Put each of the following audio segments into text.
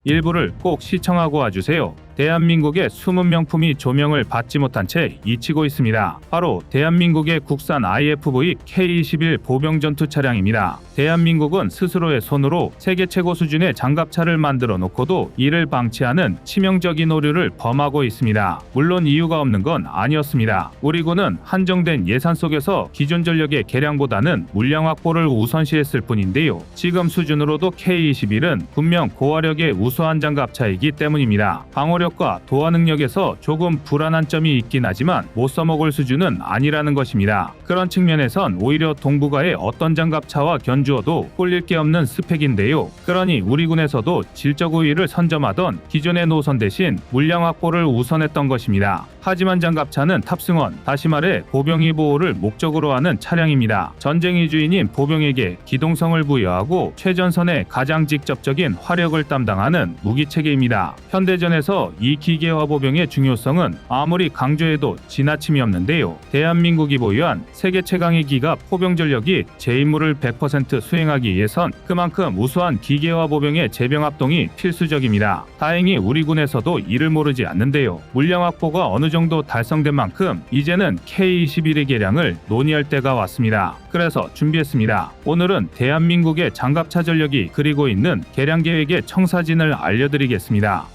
일부를 꼭 시청하고 와주세요. 대한민국의 숨은 명품이 조명을 받지 못한 채 잊히고 있습니다. 바로 대한민국의 국산 IFV K-21 보병 전투 차량입니다. 대한민국은 스스로의 손으로 세계 최고 수준의 장갑차를 만들어 놓고도 이를 방치하는 치명적인 오류를 범하고 있습니다. 물론 이유가 없는 건 아니었습니다. 우리 군은 한정된 예산 속에서 기존 전력의 개량보다는 물량 확보를 우선시했을 뿐인데요. 지금 수준으로도 K-21은 분명 고화력의 우수한 장갑차이기 때문입니다. 방어력과 도하 능력에서 조금 불안한 점이 있긴 하지만 못 써먹을 수준은 아니라는 것입니다. 그런 측면에선 오히려 동북아의 어떤 장갑차와 견주어도 꼴릴 게 없는 스펙인데요. 그러니 우리 군에서도 질적 우위를 선점하던 기존의 노선 대신 물량 확보를 우선했던 것입니다. 하지만 장갑차는 탑승원, 다시 말해 보병이 보호를 목적으로 하는 차량입니다. 전쟁의 주인인 보병에게 기동성을 부여하고 최전선의 가장 직접적인 화력을 담당하는 무기체계입니다. 현대전에서 이 기계화 보병의 중요성은 아무리 강조해도 지나침이 없는데요. 대한민국이 보유한 세계 최강의 기갑 포병 전력이 제 임무를 100% 수행하기 위해선 그만큼 우수한 기계화 보병의 재병 합동이 필수적입니다. 다행히 우리 군에서도 이를 모르지 않는데요. 물량 확보가 어느 정도 달성된 만큼 이제는 K-21의 개량을 논의할 때가 왔습니다. 그래서 준비했습니다. 오늘은 대한민국의 장갑차 전력이 그리고 있는 개량 계획의 청사진을 알려드리겠습니다.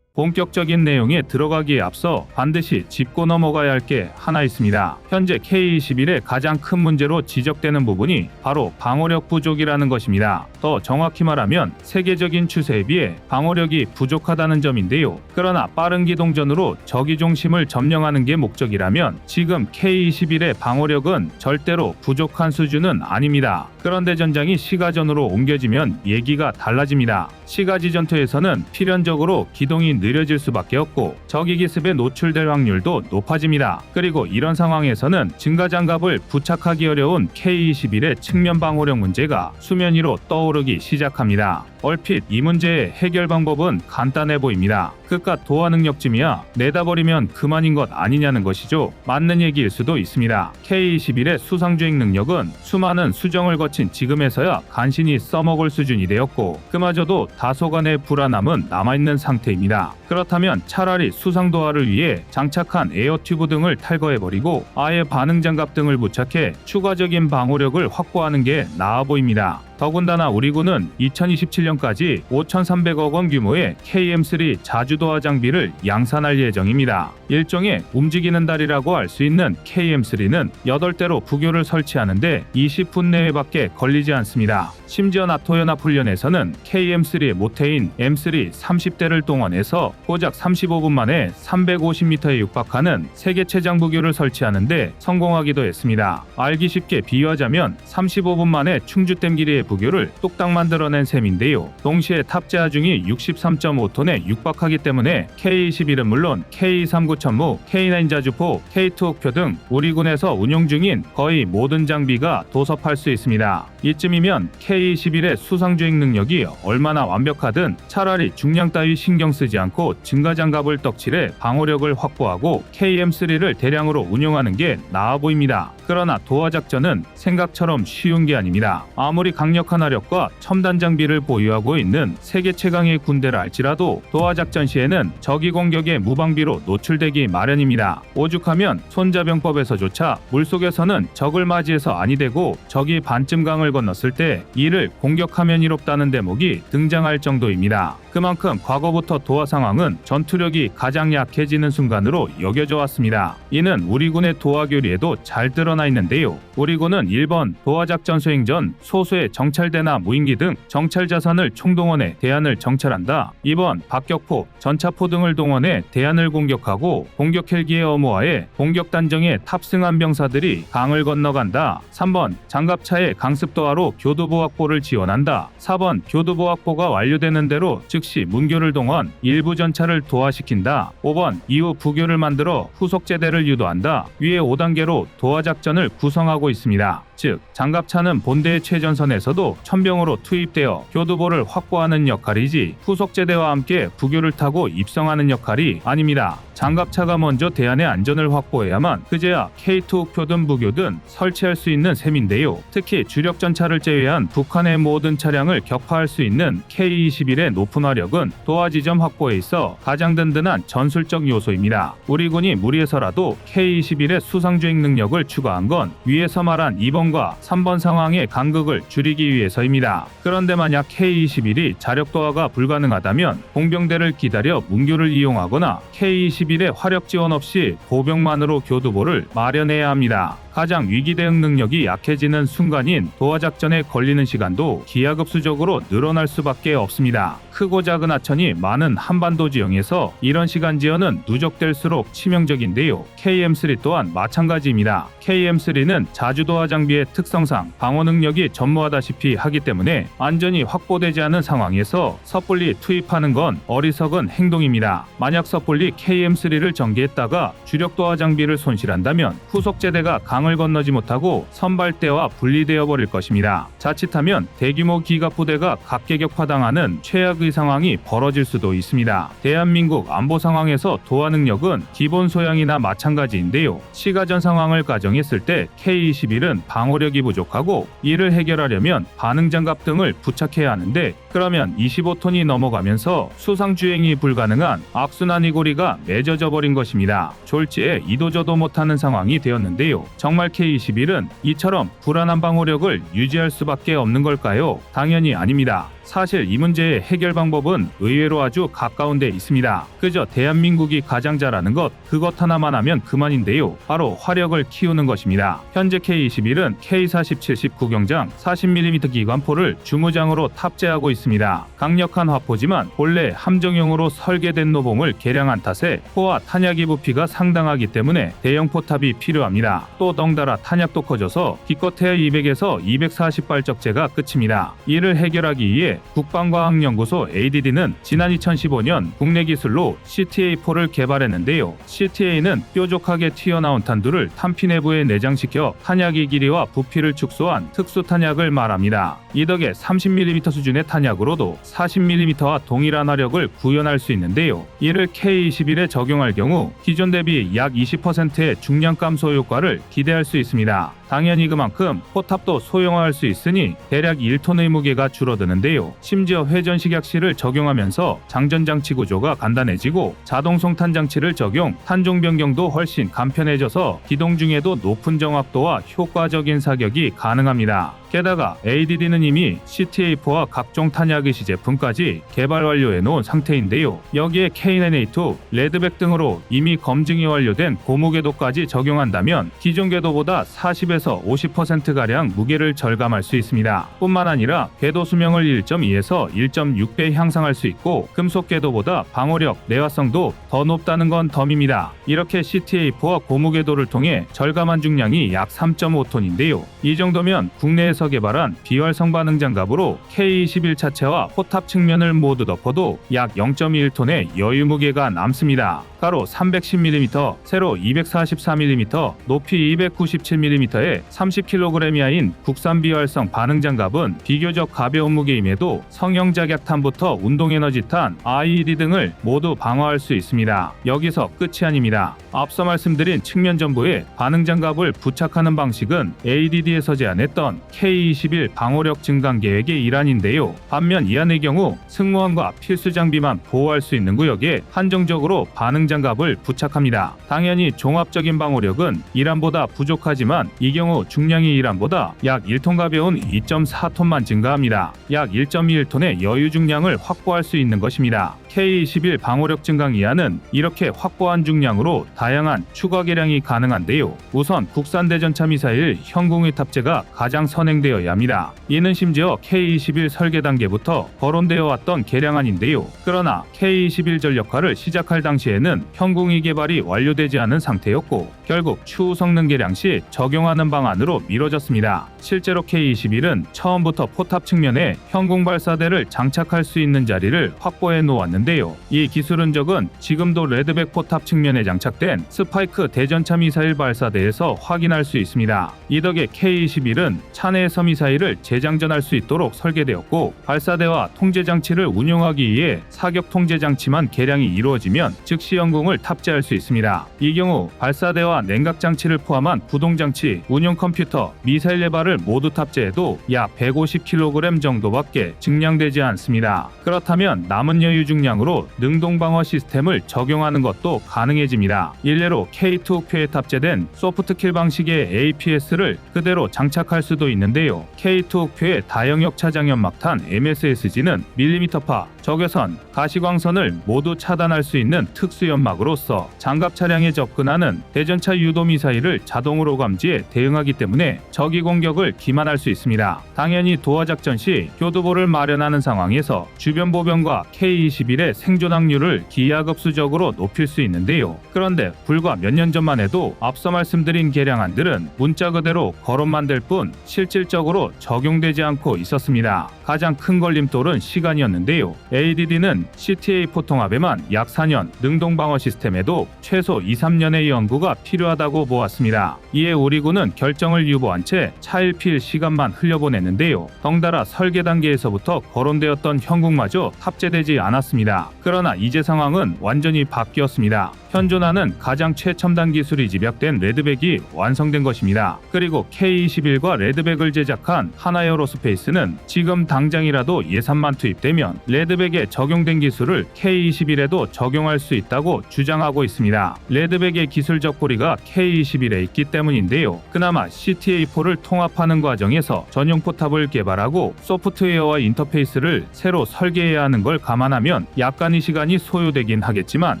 본격적인 내용에 들어가기에 앞서 반드시 짚고 넘어가야 할 게 하나 있습니다. 현재 K-21의 가장 큰 문제로 지적되는 부분이 바로 방어력 부족이라는 것입니다. 더 정확히 말하면 세계적인 추세에 비해 방어력이 부족하다는 점인데요. 그러나 빠른 기동전으로 적의 중심을 점령하는 게 목적이라면 지금 K-21의 방어력은 절대로 부족한 수준은 아닙니다. 그런데 전장이 시가전으로 옮겨지면 얘기가 달라집니다. 시가지 전투에서는 필연적으로 기동이 느려질 수밖에 없고 적의 기습에 노출될 확률도 높아집니다. 그리고 이런 상황에서는 증가장갑을 부착하기 어려운 K-21의 측면 방어력 문제가 수면 위로 떠오르기 시작합니다. 얼핏 이 문제의 해결 방법은 간단해 보입니다. 그깟 도하 능력쯤이야 내다버리면 그만인 것 아니냐는 것이죠. 맞는 얘기일 수도 있습니다. K-21의 수상주행 능력은 수많은 수정을 거친 지금에서야 간신히 써먹을 수준이 되었고 그마저도 다소간의 불안함은 남아있는 상태입니다. 그렇다면 차라리 수상도하를 위해 장착한 에어튜브 등을 탈거해버리고 아예 반응장갑 등을 부착해 추가적인 방어력을 확보하는 게 나아 보입니다. 더군다나 우리 군은 2027년까지 5,300억 원 규모의 KM3 자주도하 장비를 양산할 예정입니다. 일종의 움직이는 다리라고 할 수 있는 KM3는 8대로 부교를 설치하는데 20분 내외밖에 걸리지 않습니다. 심지어 나토 연합 훈련에서는 KM3의 모태인 M3 30대를 동원해서 고작 35분 만에 350m에 육박하는 세계 최장 부교를 설치하는데 성공하기도 했습니다. 알기 쉽게 비유하자면 35분 만에 충주댐 길이의 부교를 뚝딱 만들어낸 셈인데요. 동시에 탑재 하중이 63.5톤에 육박하기 때문에 K-21은 물론 K-39 천무, K-9 자주포, K-2 옥표 등 우리 군에서 운용 중인 거의 모든 장비가 도섭할 수 있습니다. 이쯤이면 K-21의 수상주행 능력이 얼마나 완벽하든 차라리 중량 따위 신경 쓰지 않고 증가장갑을 떡칠해 방어력을 확보하고 KM3를 대량으로 운용하는 게 나아 보입니다. 그러나 도하 작전은 생각처럼 쉬운 게 아닙니다. 아무리 강력한 화력과 첨단 장비를 보유하고 있는 세계 최강의 군대를 할지라도 도하 작전 시에는 적의 공격에 무방비로 노출되기 마련입니다. 오죽하면 손자병법에서조차 물속에서는 적을 맞이해서 아니 되고 적이 반쯤 강을 건넜을 때 이를 공격하면 이롭다는 대목이 등장할 정도입니다. 그만큼 과거부터 도하 상황은 전투력이 가장 약해지는 순간으로 여겨져 왔습니다. 이는 우리 군의 도하 교리에도 잘 드러나 있는데요. 우리 군은 1번 도하 작전 수행 전 소수의 정찰대나 무인기 등 정찰 자산을 총동원해 대안을 정찰한다. 2번 박격포, 전차포 등을 동원해 대안을 공격하고 공격 헬기의 어모하에 공격 단정에 탑승한 병사들이 강을 건너간다. 3번 장갑차의 강습도하로 교두보 확보를 지원한다. 4번 교두보 확보가 완료되는 대로 즉시 문교를 동원 일부 전차를 도하시킨다. 5번 이후 부교를 만들어 후속제대를 유도한다. 위에 5단계로 도하 작전을 구성하고 있습니다. 즉 장갑차는 본대의 최전선에서도 천병으로 투입되어 교두보를 확보하는 역할이지 후속제대와 함께 부교를 타고 입성하는 역할이 아닙니다. 장갑차가 먼저 대안의 안전을 확보해야만 그제야 K2 우표든 무교든 설치할 수 있는 셈인데요. 특히 주력 전차를 제외한 북한의 모든 차량을 격파할 수 있는 K-21의 높은 화력은 도하 지점 확보에 있어 가장 든든한 전술적 요소입니다. 우리 군이 무리해서라도 K-21의 수상주행 능력을 추가한 건 위에서 말한 2번과 3번 상황의 간극을 줄이기 위해서입니다. 그런데 만약 K-21이 자력 도하가 불가능하다면 공병대를 기다려 문교를 이용하거나 K-21의 화력 지원 없이 보병만으로 교두보를 마련해야 합니다. 가장 위기 대응 능력이 약해지는 순간인 도하작전에 걸리는 시간도 기하급수적으로 늘어날 수밖에 없습니다. 크고 작은 하천이 많은 한반도 지형에서 이런 시간 지연은 누적될수록 치명적인데요. KM3 또한 마찬가지입니다. KM3는 자주도하 장비의 특성상 방어 능력이 전무하다시피 하기 때문에 안전이 확보되지 않은 상황에서 섣불리 투입하는 건 어리석은 행동입니다. 만약 섣불리 KM3를 전개했다가 주력 도하 장비를 손실한다면 후속제대가 강을 건너지 못하고 선발대와 분리되어 버릴 것입니다. 자칫하면 대규모 기갑부대가 각계격파당하는 최악의 상황이 벌어질 수도 있습니다. 대한민국 안보 상황에서 도하 능력은 기본 소양이나 마찬가지인데요. 시가전 상황을 가정했을 때 K-21은 방어력이 부족하고 이를 해결하려면 반응장갑 등을 부착해야 하는데 그러면 25톤이 넘어가면서 수상주행이 불가능한 악순환 이고리가 맺어져 버린 것입니다. 졸지에 이도저도 못하는 상황이 되었는데요. 정말 K-21은 이처럼 불안한 방어력을 유지할 수밖에 없는 걸까요? 당연히 아닙니다. 사실 이 문제의 해결 방법은 의외로 아주 가까운 데 있습니다. 그저 대한민국이 가장 잘하는 것 그것 하나만 하면 그만인데요. 바로 화력을 키우는 것입니다. 현재 K-21은 K-47 19경장 40mm 기관포를 주무장으로 탑재하고 있습니다. 강력한 화포지만 본래 함정용으로 설계된 노봉을 개량한 탓에 포와 탄약의 부피가 상당하기 때문에 대형 포탑이 필요합니다. 또 덩달아 탄약도 커져서 기껏해야 200에서 240발 적재가 끝입니다. 이를 해결하기 위해 국방과학연구소 ADD는 지난 2015년 국내 기술로 CTA-4를 개발했는데요. CTA는 뾰족하게 튀어나온 탄두를 탄피 내부에 내장시켜 탄약의 길이와 부피를 축소한 특수 탄약을 말합니다. 이 덕에 30mm 수준의 탄약으로도 40mm와 동일한 화력을 구현할 수 있는데요. 이를 K-21에 적용할 경우 기존 대비 약 20%의 중량 감소 효과를 기대할 수 있습니다. 당연히 그만큼 포탑도 소형화할 수 있으니 대략 1톤의 무게가 줄어드는데요. 심지어 회전식약실을 적용하면서 장전장치 구조가 간단해지고 자동 송탄 장치를 적용, 탄종 변경도 훨씬 간편해져서 기동 중에도 높은 정확도와 효과적인 사격이 가능합니다. 게다가 ADD는 이미 CTA-4와 각종 탄약의시 제품까지 개발 완료해 놓은 상태인데요. 여기에 K9A2, 레드백 등으로 이미 검증이 완료된 고무궤도까지 적용한다면 기존 궤도보다 40에서 50%가량 무게를 절감할 수 있습니다. 뿐만 아니라 궤도 수명을 1.2에서 1.6배 향상할 수 있고 금속 궤도보다 방어력, 내화성도 더 높다는 건 덤입니다. 이렇게 CTA-4와 고무궤도를 통해 절감한 중량이 약 3.5톤인데요. 이 정도면 국내에서 개발한 비활성 반응 장갑으로 K-21 차체와 포탑 측면을 모두 덮어도 약 0.1톤의 여유 무게가 남습니다. 가로 310mm, 세로 244mm, 높이 297mm의 30kg 이하인 국산 비활성 반응 장갑은 비교적 가벼운 무게임에도 성형 작약탄부터 운동에너지탄, IED 등을 모두 방어할 수 있습니다. 여기서 끝이 아닙니다. 앞서 말씀드린 측면 전부에 반응 장갑을 부착하는 방식은 ADD에서 제안했던 K-21 방어력 증강 계획의 일환인데요. 반면 이 안의 경우 승무원과 필수 장비만 보호할 수 있는 구역에 한정적으로 반응 장갑을 부착합니다. 당연히 종합적인 방어력은 1안보다 부족하지만 이 경우 중량이 1안보다 약 1톤 가벼운 2.4톤만 증가합니다. 약 1.1톤의 여유 중량을 확보할 수 있는 것입니다. K-21 방어력 증강 이하는 이렇게 확보한 중량으로 다양한 추가 개량이 가능한데요. 우선 국산 대전차 미사일 현궁의 탑재가 가장 선행되어야 합니다. 이는 심지어 K-21 설계 단계부터 거론되어 왔던 개량안인데요. 그러나 K-21 전력화를 시작할 당시에는 현궁의 개발이 완료되지 않은 상태였고 결국 추후 성능 개량 시 적용하는 방안으로 미뤄졌습니다. 실제로 K-21은 처음부터 포탑 측면에 현궁 발사대를 장착할 수 있는 자리를 확보해 놓았는데 있는데요. 이 기술 흔적은 지금도 레드백 포탑 측면에 장착된 스파이크 대전차 미사일 발사대에서 확인할 수 있습니다. 이 덕에 K-21은 차내에서 미사일을 재장전할 수 있도록 설계되었고, 발사대와 통제장치를 운용하기 위해 사격 통제장치만 개량이 이루어지면 즉시 연궁을 탑재할 수 있습니다. 이 경우 발사대와 냉각장치를 포함한 구동장치, 운용 컴퓨터, 미사일 레바를 모두 탑재해도 약 150kg 정도밖에 증량되지 않습니다. 그렇다면 남은 여유 중량으로 능동방어 시스템을 적용하는 것도 가능해집니다. 일례로 K2 옥표에 탑재된 소프트킬 방식의 APS를 그대로 장착할 수도 있는데요. K2 옥표의 다영역 차장 연막탄 MSSG는 밀리미터파, 적외선, 가시광선을 모두 차단할 수 있는 특수 연막으로서 장갑 차량에 접근하는 대전차 유도 미사일을 자동으로 감지해 대응하기 때문에 적의 공격을 기만할 수 있습니다. 당연히 도하 작전 시 교두보를 마련하는 상황에서 주변 보병과 K-21의 생존 확률을 기하급수적으로 높일 수 있는데요. 그런데 불과 몇 년 전만 해도 앞서 말씀드린 개량안들은 문자 그대로 거론만 될 뿐 실질적으로 적용되지 않고 있었습니다. 가장 큰 걸림돌은 시간이었는데요. ADD는 CTA4 통합에만 약 4년, 능동방어 시스템에도 최소 2-3년의 연구가 필요하다고 보았습니다. 이에 우리 군은 결정을 유보한 채 차일피일 시간만 흘려보냈는데요. 덩달아 설계 단계에서부터 거론되었던 형국마저 탑재되지 않았습니다. 그러나 이제 상황은 완전히 바뀌었습니다. 현존하는 가장 최첨단 기술이 집약된 레드백이 완성된 것입니다. 그리고 K-21과 레드백을 제작한 하나에어로스페이스는 지금 당장이라도 예산만 투입되면 레드백에 적용된 기술을 K-21에도 적용할 수 있다고 주장하고 있습니다. 레드백의 기술적 고리가 K-21에 있기 때문인데요. 그나마 CTA4를 통합하는 과정에서 전용 포탑을 개발하고 소프트웨어와 인터페이스를 새로 설계해야 하는 걸 감안하면 약간의 시간이 소요되긴 하겠지만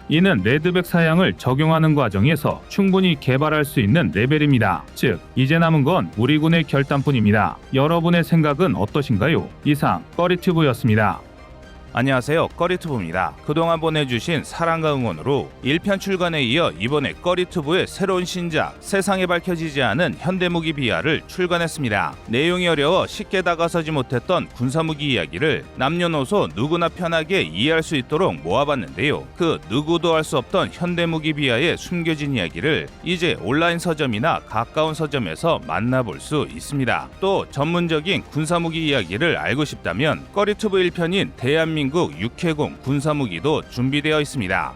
이는 레드백 사양을 적용하는 과정에서 충분히 개발할 수 있는 레벨입니다. 즉, 이제 남은 건 우리 군의 결단뿐입니다. 여러분의 생각은 어떠신가요? 이상 꺼리튜브였습니다. 안녕하세요, 꺼리튜브입니다. 그동안 보내주신 사랑과 응원으로 1편 출간에 이어 이번에 꺼리튜브의 새로운 신작 세상에 밝혀지지 않은 현대무기 비하를 출간했습니다. 내용이 어려워 쉽게 다가서지 못했던 군사무기 이야기를 남녀노소 누구나 편하게 이해할 수 있도록 모아봤는데요. 그 누구도 알 수 없던 현대무기 비하의 숨겨진 이야기를 이제 온라인 서점이나 가까운 서점에서 만나볼 수 있습니다. 또 전문적인 군사무기 이야기를 알고 싶다면 꺼리튜브 1편인 대한민국 육해공 군사무기도 준비되어 있습니다.